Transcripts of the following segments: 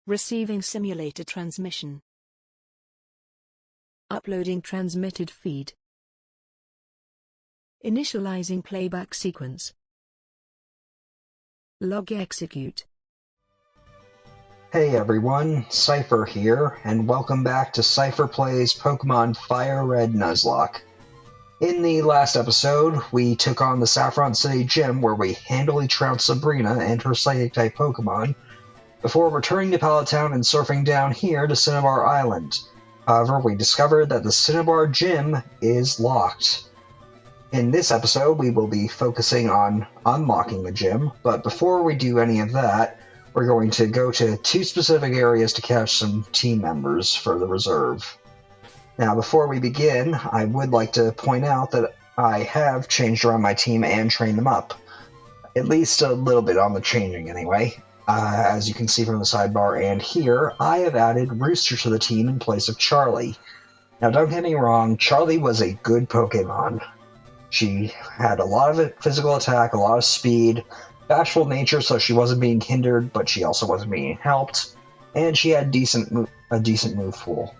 Receiving simulator transmission. Uploading transmitted feed. Initializing playback sequence. Log execute. Hey everyone, Seipher here, and welcome back to Seipher Plays Pokémon Fire Red Nuzlocke. In the last episode, we took on the Saffron City Gym where we handily trounced Sabrina and her Psychic-type Pokémon, before returning to Pallet Town and surfing down here to Cinnabar Island. However, we discovered that the Cinnabar Gym is locked. In this episode, we will be focusing on unlocking the gym, but before we do any of that, we're going to go to two specific areas to catch some team members for the reserve. Now, before we begin, I would like to point out that I have changed around my team and trained them up. At least a little bit on the changing, anyway. As you can see from the sidebar and here, I have added Rooster to the team in place of Charlie. Now, don't get me wrong, Charlie was a good Pokemon. She had a lot of physical attack, a lot of speed, bashful nature, so she wasn't being hindered, but she also wasn't being helped, and she had a decent move pool.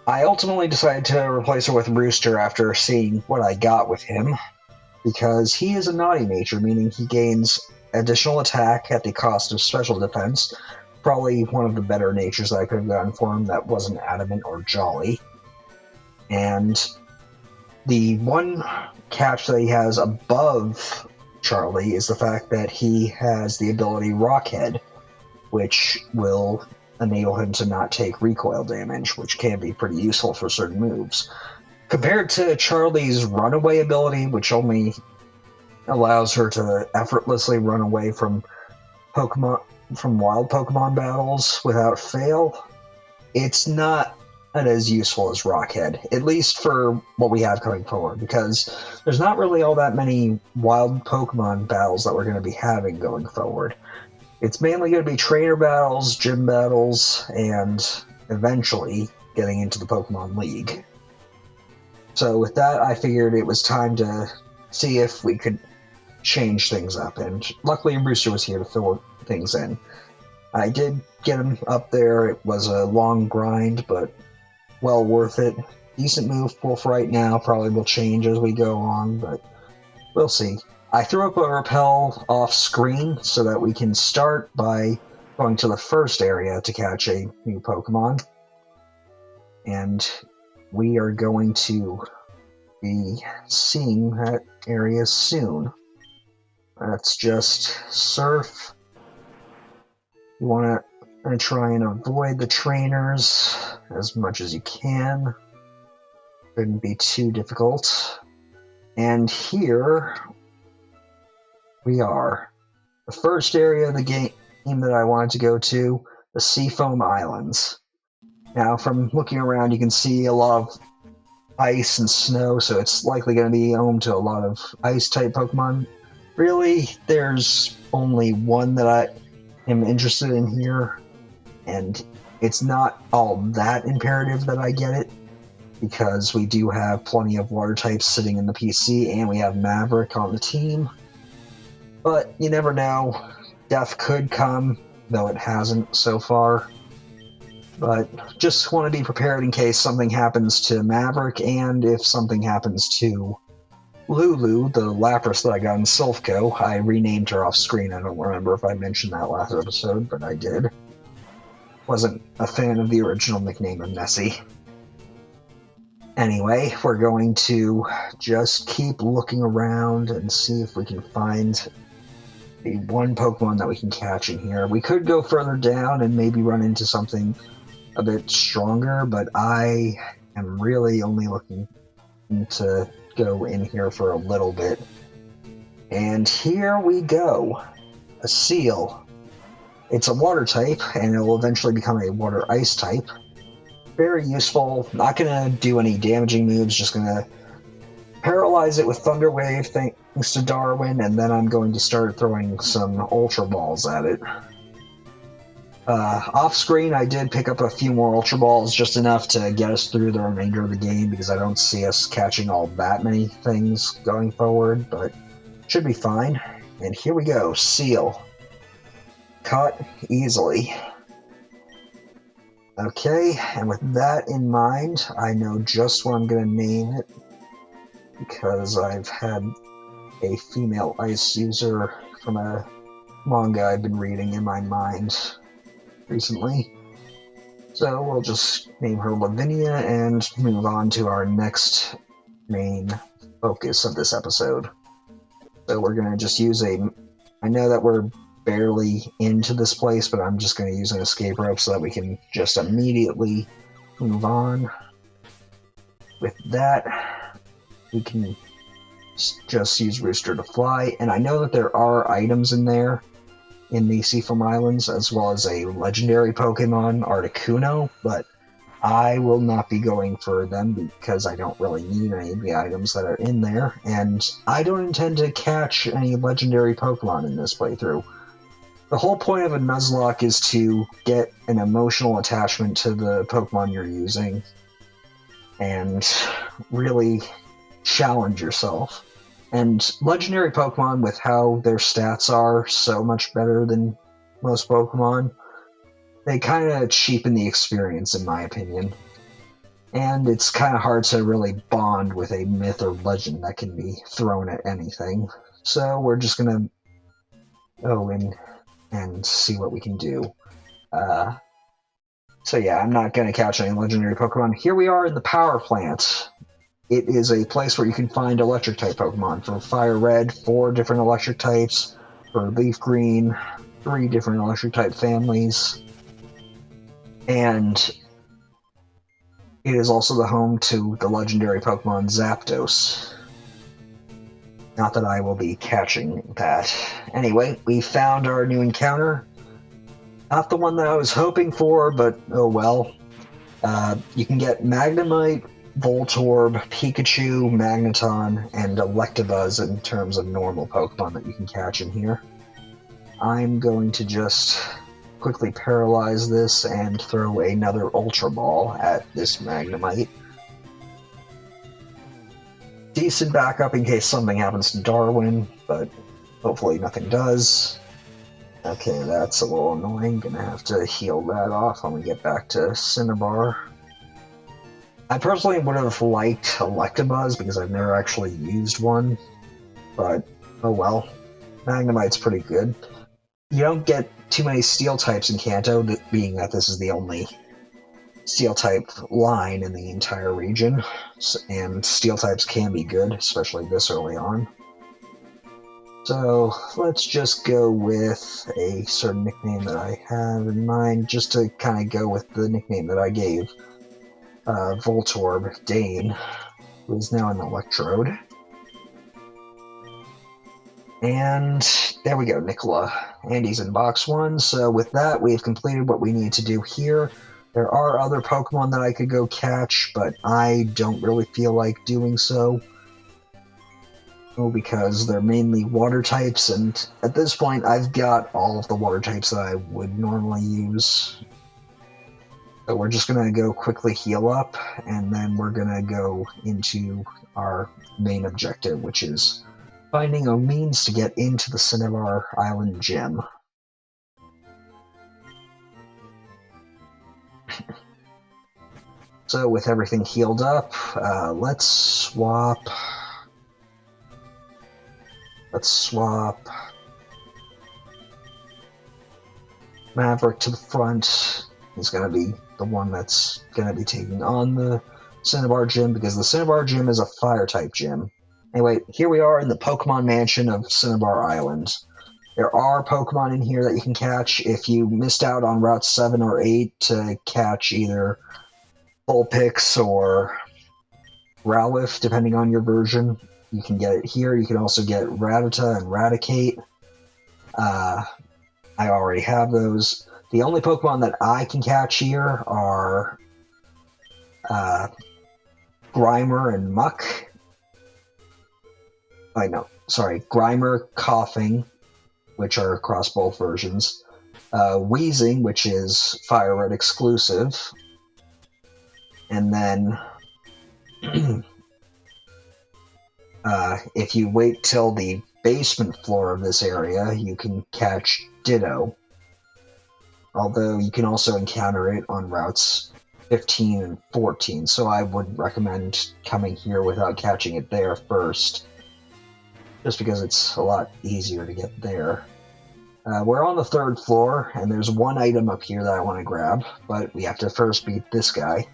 I ultimately decided to replace her with Rooster after seeing what I got with him, because he is a naughty nature, meaning he gains additional attack at the cost of special defense. Probably one of the better natures that I could have gotten for him that wasn't adamant or jolly. And the one catch that he has above Charlie is the fact that he has the ability Rockhead, which will enable him to not take recoil damage, which can be pretty useful for certain moves. Compared to Charlie's Runaway ability, which only allows her to effortlessly run away from wild Pokemon battles without fail, it's not as useful as Rockhead, at least for what we have coming forward, because there's not really all that many wild Pokemon battles that we're going to be having going forward. It's mainly going to be trainer battles, gym battles, and eventually getting into the Pokemon League. So with that, I figured it was time to see if we could change things up, and luckily Rooster was here to fill things in. I did get him up there. It was a long grind, but well worth it. Decent move pool for right now. Probably will change as we go on, but we'll see. I threw up a repel off screen so that we can start by going to the first area to catch a new Pokemon. And we are going to be seeing that area soon. Let's just surf. You want to try and avoid the trainers as much as you can. Shouldn't be too difficult. And here we are. The first area of the game that I wanted to go to, the Seafoam Islands. Now, from looking around, you can see a lot of ice and snow, so it's likely going to be home to a lot of ice-type Pokemon. Really, there's only one that I am interested in here, and it's not all that imperative that I get it, because we do have plenty of water types sitting in the PC, and we have Maverick on the team. But you never know. Death could come, though it hasn't so far. But just want to be prepared in case something happens to Maverick, and if something happens to Lulu, the Lapras that I got in Silphco. I renamed her off screen. I don't remember if I mentioned that last episode, but I did. Wasn't a fan of the original nickname of Nessie. Anyway, we're going to just keep looking around and see if we can find the one Pokemon that we can catch in here. We could go further down and maybe run into something a bit stronger, but I am really only looking to go in here for a little bit. And here we go. A Seal. It's a water type, and it will eventually become a water ice type. Very useful. Not going to do any damaging moves, just going to paralyze it with Thunder Wave thanks to Darwin, and then I'm going to start throwing some Ultra Balls at it. Off screen, I did pick up a few more Ultra Balls, just enough to get us through the remainder of the game, because I don't see us catching all that many things going forward, but should be fine. And here we go, Seal. caught easily. Okay, and with that in mind, I know just what I'm going to name it, because I've had a female ice user from a manga I've been reading in my mind recently. So we'll just name her Lavinia and move on to our next main focus of this episode. So we're going to just use I know that we're barely into this place, but I'm just going to use an escape rope so that we can just immediately move on. With that, we can just use Rooster to fly, and I know that there are items in there in the Seafoam Islands, as well as a legendary Pokemon, Articuno, but I will not be going for them because I don't really need any of the items that are in there, and I don't intend to catch any legendary Pokemon in this playthrough. The whole point of a Nuzlocke is to get an emotional attachment to the Pokemon you're using and really challenge yourself. And legendary Pokemon, with how their stats are so much better than most Pokemon, they kind of cheapen the experience, in my opinion. And it's kind of hard to really bond with a myth or legend that can be thrown at anything. So we're just going to go in and see what we can do. So yeah, I'm not going to catch any legendary Pokemon. Here we are in the power plant. It is a place where you can find electric-type Pokemon. For Fire Red, 4 different electric types. For Leaf Green, 3 different electric-type families. And it is also the home to the legendary Pokemon Zapdos. Not that I will be catching that. Anyway, we found our new encounter. Not the one that I was hoping for, but oh well. You can get Magnemite, Voltorb, Pikachu, Magneton, and Electabuzz in terms of normal Pokemon that you can catch in here. I'm going to just quickly paralyze this and throw another Ultra Ball at this Magnemite. Decent backup in case something happens to Darwin, but hopefully nothing does. Okay, that's a little annoying. Gonna have to heal that off when we get back to Cinnabar. I personally would have liked Electabuzz because I've never actually used one, but oh well. Magnemite's pretty good. You don't get too many Steel types in Kanto, being that this is the only Steel type line in the entire region, and Steel types can be good, especially this early on. So let's just go with a certain nickname that I have in mind, just to kind of go with the nickname that I gave Voltorb, Dane, who is now an Electrode. And there we go, Nicola. And he's in box 1, so with that, we've completed what we need to do here. There are other Pokemon that I could go catch, but I don't really feel like doing so. Because they're mainly water types, and at this point, I've got all of the water types that I would normally use. So we're just going to go quickly heal up, and then we're going to go into our main objective, which is finding a means to get into the Cinnabar Island Gym. So with everything healed up, let's swap Maverick to the front. He's going to be the one that's going to be taking on the Cinnabar Gym, because the Cinnabar Gym is a Fire-type gym. Anyway, here we are in the Pokemon Mansion of Cinnabar Island. There are Pokemon in here that you can catch. If you missed out on Route 7 or 8 to catch either Vulpix or Rowlif, depending on your version, you can get it here. You can also get Rattata and Raticate. I already have those. The only Pokemon that I can catch here are Grimer and Muck. Grimer, Coughing, which are across both versions. Wheezing, which is Fire Red exclusive. And then if you wait till the basement floor of this area, you can catch Ditto. although you can also encounter it on routes 15 and 14, so I would recommend coming here without catching it there first, just because it's a lot easier to get there. We're on the 3rd floor, and there's one item up here that I want to grab, but we have to first beat this guy.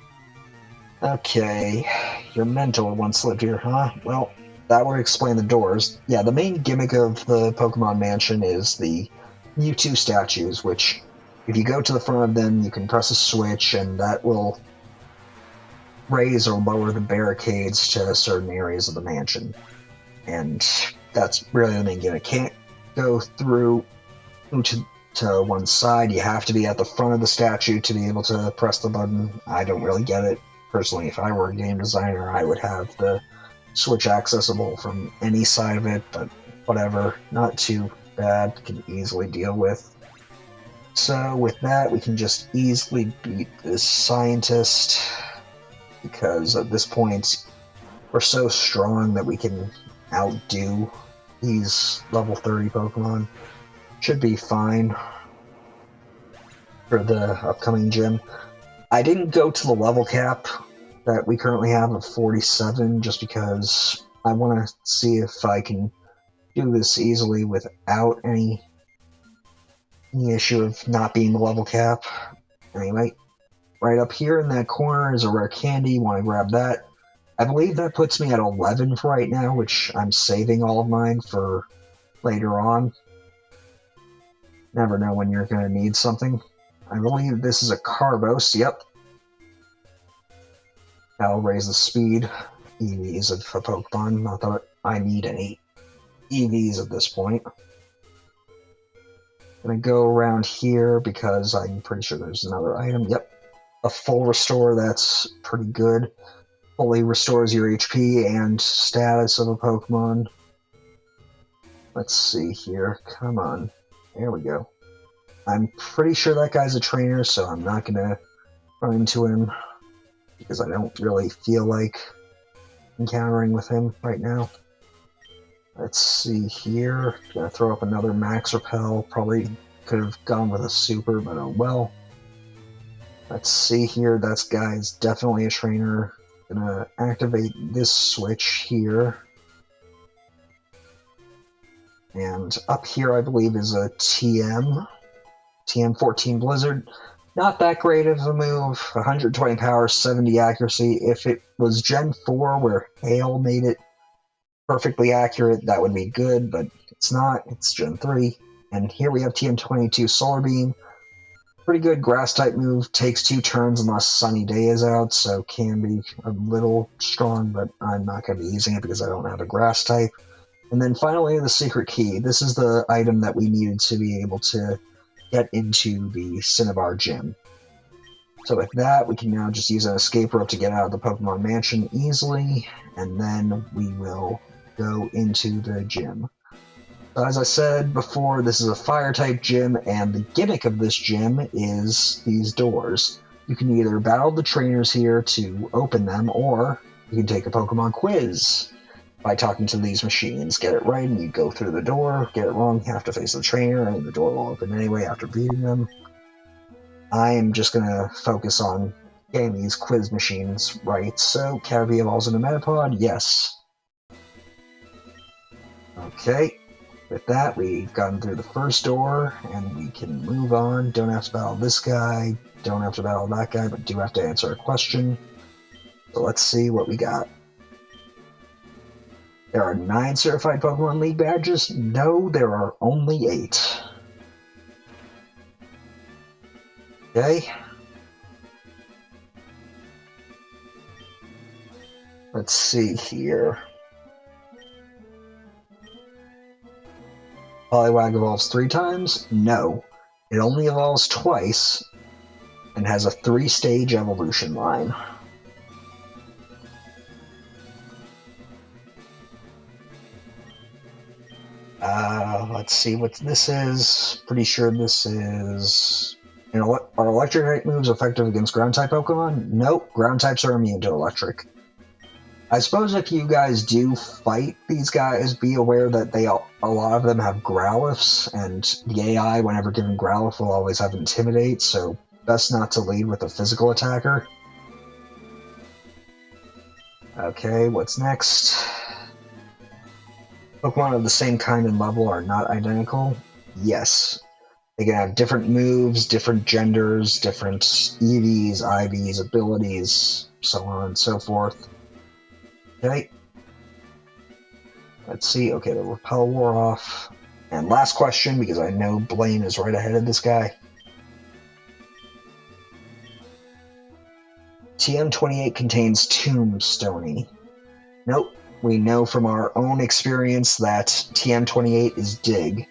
Okay, your mentor once lived here, huh? Well, that would explain the doors. Yeah, the main gimmick of the Pokemon Mansion is the Mewtwo statues, which, if you go to the front of them, you can press a switch, and that will raise or lower the barricades to certain areas of the mansion. And that's really the main gimmick. Can't go through to one side. You have to be at the front of the statue to be able to press the button. I don't really get it. Personally, if I were a game designer, I would have the Switch accessible from any side of it, but whatever. Not too bad. Can easily deal with. So with that, we can just easily beat this scientist, because at this point, we're so strong that we can outdo these level 30 Pokemon. Should be fine for the upcoming gym. I didn't go to the level cap that we currently have of 47 just because I want to see if I can do this easily without any issue of not being the level cap. Anyway, right up here in that corner is a rare candy. Want to grab that. I believe that puts me at 11 for right now, which I'm saving all of mine for later on. Never know when you're going to need something. I believe this is a Carbos, yep. That'll raise the speed. EVs of a Pokemon. Not that I need any EVs at this point. Gonna go around here because I'm pretty sure there's another item. Yep. A full restore, that's pretty good. Fully restores your HP and status of a Pokemon. Let's see here. Come on. There we go. I'm pretty sure that guy's a trainer, so I'm not going to run into him because I don't really feel like encountering with him right now. Let's see here. Gonna throw up another Max Repel. Probably could have gone with a Super, but oh well. Let's see here. That guy's definitely a trainer. Gonna activate this switch here. And up here, I believe, is a TM14 Blizzard. Not that great of a move. 120 power, 70 accuracy. If it was Gen 4 where Hail made it perfectly accurate, that would be good, but it's not. It's Gen 3. And here we have TM22 Solar Beam. Pretty good grass-type move. Takes 2 turns unless Sunny Day is out, so can be a little strong, but I'm not going to be using it because I don't have a grass-type. And then finally, the secret key. This is the item that we needed to be able to get into the Cinnabar Gym. So with that, we can now just use an escape rope to get out of the Pokemon Mansion easily, and then we will go into the gym. So as I said before, this is a Fire-type gym, and the gimmick of this gym is these doors. You can either battle the trainers here to open them, or you can take a Pokemon quiz by talking to these machines. Get it right and you go through the door. Get it wrong, you have to face the trainer, and the door will open anyway after beating them. I am just going to focus on getting these quiz machines right. So, Caterpie evolves into Metapod? Yes. Okay. With that, we've gotten through the first door, and we can move on. Don't have to battle this guy, don't have to battle that guy, but do have to answer a question. So let's see what we got. There are 9 certified Pokemon League badges? No, there are only 8. Okay. Let's see here. Poliwag evolves 3 times? No. It only evolves twice, and has a 3-stage evolution line. Let's see what this is. Pretty sure this is... You know what? Are electric type moves effective against ground type Pokemon? Nope. Ground types are immune to electric. I suppose if you guys do fight these guys, be aware that a lot of them have Growliths, and the AI, whenever given Growlith, will always have Intimidate, so best not to lead with a physical attacker. Okay, what's next? Pokemon of the same kind and level are not identical? Yes. They can have different moves, different genders, different EVs, IVs, abilities, so on and so forth. Okay. Let's see. Okay, the repel wore off. And last question, because I know Blaine is right ahead of this guy. TM28 contains Tombstony. Nope. We know from our own experience that TM28 is Dig.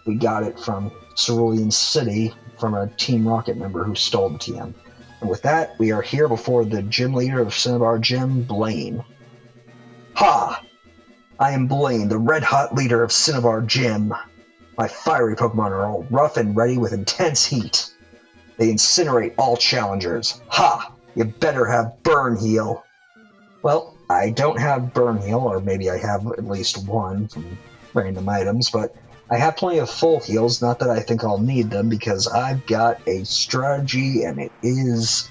We got it from Cerulean City from a Team Rocket member who stole the TM. And with that, we are here before the gym leader of Cinnabar Gym, Blaine. Ha! I am Blaine, the red-hot leader of Cinnabar Gym. My fiery Pokemon are all rough and ready with intense heat. They incinerate all challengers. Ha! You better have Burn Heal. Well, I don't have Burn Heal, or maybe I have at least one from random items, but I have plenty of full heals, not that I think I'll need them, because I've got a strategy, and it is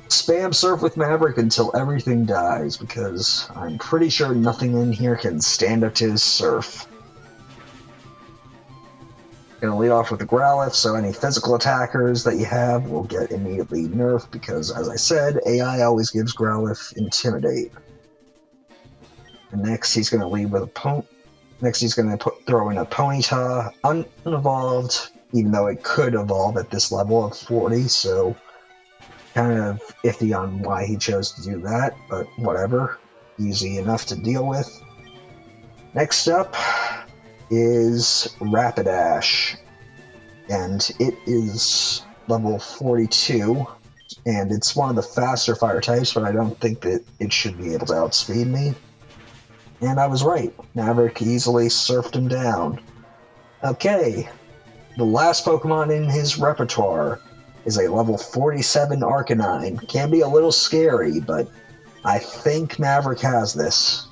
spam Surf with Maverick until everything dies, because I'm pretty sure nothing in here can stand up to his Surf. Gonna lead off with the Growlithe, so any physical attackers that you have will get immediately nerfed, because, as I said, AI always gives Growlithe Intimidate. And next he's gonna lead with a Next he's gonna throw in a Ponyta, unevolved, even though it could evolve at this level of 40, so kind of iffy on why he chose to do that, but whatever. Easy enough to deal with. Next up is Rapidash, and it is level 42, and it's one of the faster fire types, but I don't think that it should be able to outspeed me. And I was right. Maverick easily surfed him down. Okay, the last Pokemon in his repertoire is a level 47 Arcanine. Can be a little scary, but I think Maverick has this.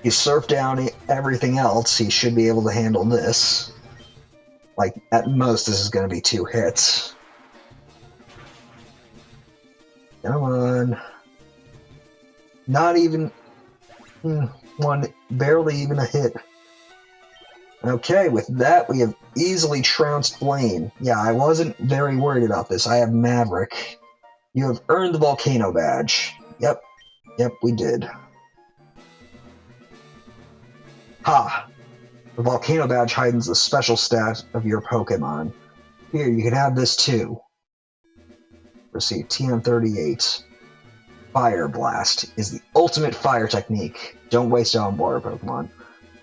You surf down everything else, he should be able to handle this. Like, at most, this is going to be 2 hits. Come on. Not even one, barely even a hit. Okay, with that, we have easily trounced Blaine. Yeah, I wasn't very worried about this. I have Maverick. You have earned the Volcano Badge. Yep, we did. Ha! The Volcano Badge heightens the special stat of your Pokemon. Here, you can have this too. Receive TM38. Fire Blast is the ultimate fire technique. Don't waste it on water Pokemon.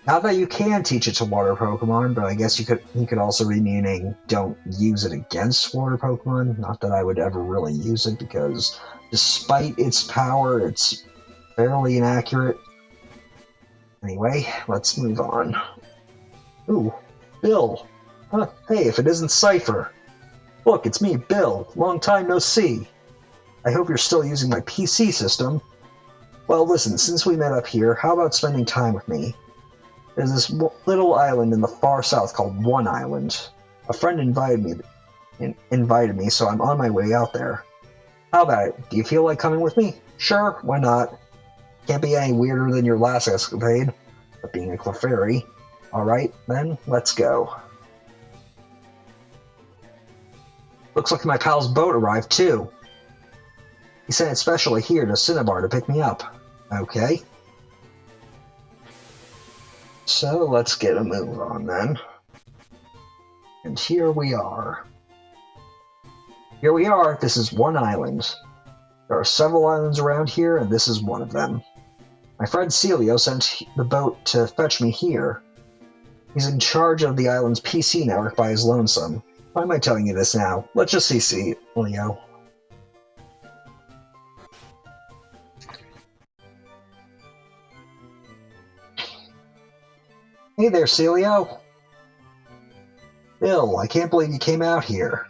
Not that you can teach it to water Pokemon, but I guess you could also be meaning don't use it against water Pokemon. Not that I would ever really use it, because despite its power, it's fairly inaccurate. Anyway, let's move on. Ooh, Bill. Huh, hey, if it isn't Seipher. Look, it's me, Bill. Long time no see. I hope you're still using my PC system. Well, listen, since we met up here, how about spending time with me? There's this little island in the far south called One Island. A friend invited me, so I'm on my way out there. How about it? Do you feel like coming with me? Sure, why not? Can't be any weirder than your last escapade, but being a Clefairy. Alright, then, let's go. Looks like my pal's boat arrived, too. He sent it specially here to Cinnabar to pick me up. Okay. So let's get a move on then. And here we are. This is One Island. There are several islands around here, and this is one of them. My friend Celio sent the boat to fetch me here. He's in charge of the island's PC network by his lonesome. Why am I telling you this now? Let's just see Celio. Hey there, Celio. Bill, I can't believe you came out here.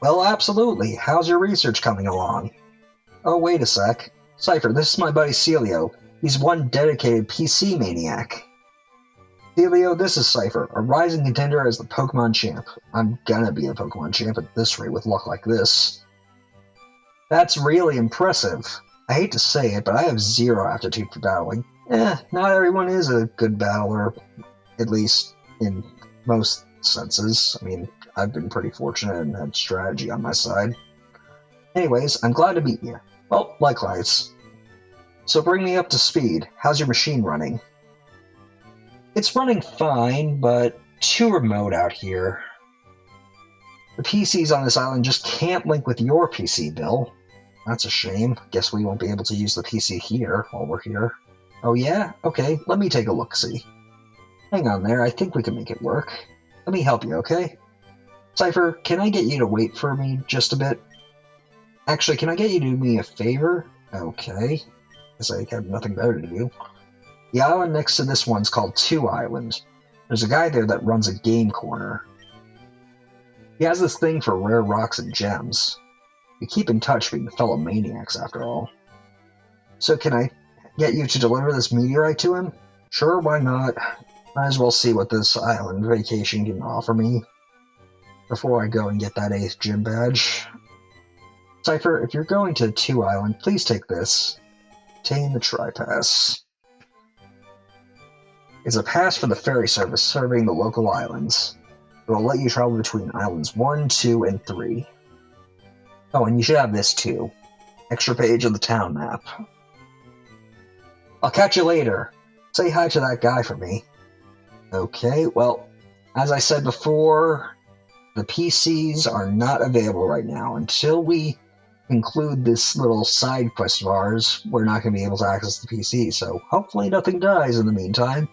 Well, absolutely. How's your research coming along? Oh, wait a sec. Seipher, this is my buddy Celio. He's one dedicated PC maniac. Celio, this is Seipher, a rising contender as the Pokemon champ. I'm gonna be a Pokemon champ at this rate with luck like this. That's really impressive. I hate to say it, but I have zero aptitude for battling. Not everyone is a good battler, at least in most senses. I mean, I've been pretty fortunate and had strategy on my side. Anyways, I'm glad to meet you. Well, likewise. So bring me up to speed. How's your machine running? It's running fine, but too remote out here. The PCs on this island just can't link with your PC, Bill. That's a shame. Guess we won't be able to use the PC here while we're here. Oh yeah? Okay, let me take a look-see. Hang on there, I think we can make it work. Let me help you, okay? Seipher, can I get you to wait for me just a bit? Actually, can I get you to do me a favor? Okay. Guess I have nothing better to do. The island next to this one's called 2 Island. There's a guy there that runs a game corner. He has this thing for rare rocks and gems. We keep in touch being fellow maniacs, after all. So can I get you to deliver this meteorite to him? Sure, why not? Might as well see what this island vacation can offer me before I go and get that 8th gym badge. Seipher, if you're going to 2 Island, please take this. Obtain the Tri-Pass. It's a pass for the ferry service serving the local islands. It will let you travel between islands 1, 2, and 3. Oh, and you should have this too. Extra page of the town map. I'll catch you later. Say hi to that guy for me. Okay, well, as I said before, the PCs are not available right now. Until we conclude this little side quest of ours, we're not going to be able to access the PC, so hopefully nothing dies in the meantime.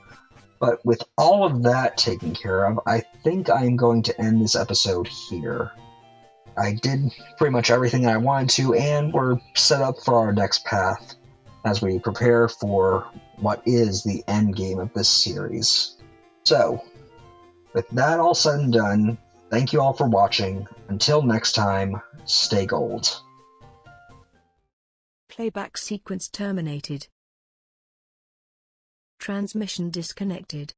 But with all of that taken care of, I think I'm going to end this episode here. I did pretty much everything I wanted to, and we're set up for our next path as we prepare for what is the end game of this series. So, with that all said and done, thank you all for watching. Until next time, stay gold. Playback sequence terminated. Transmission disconnected.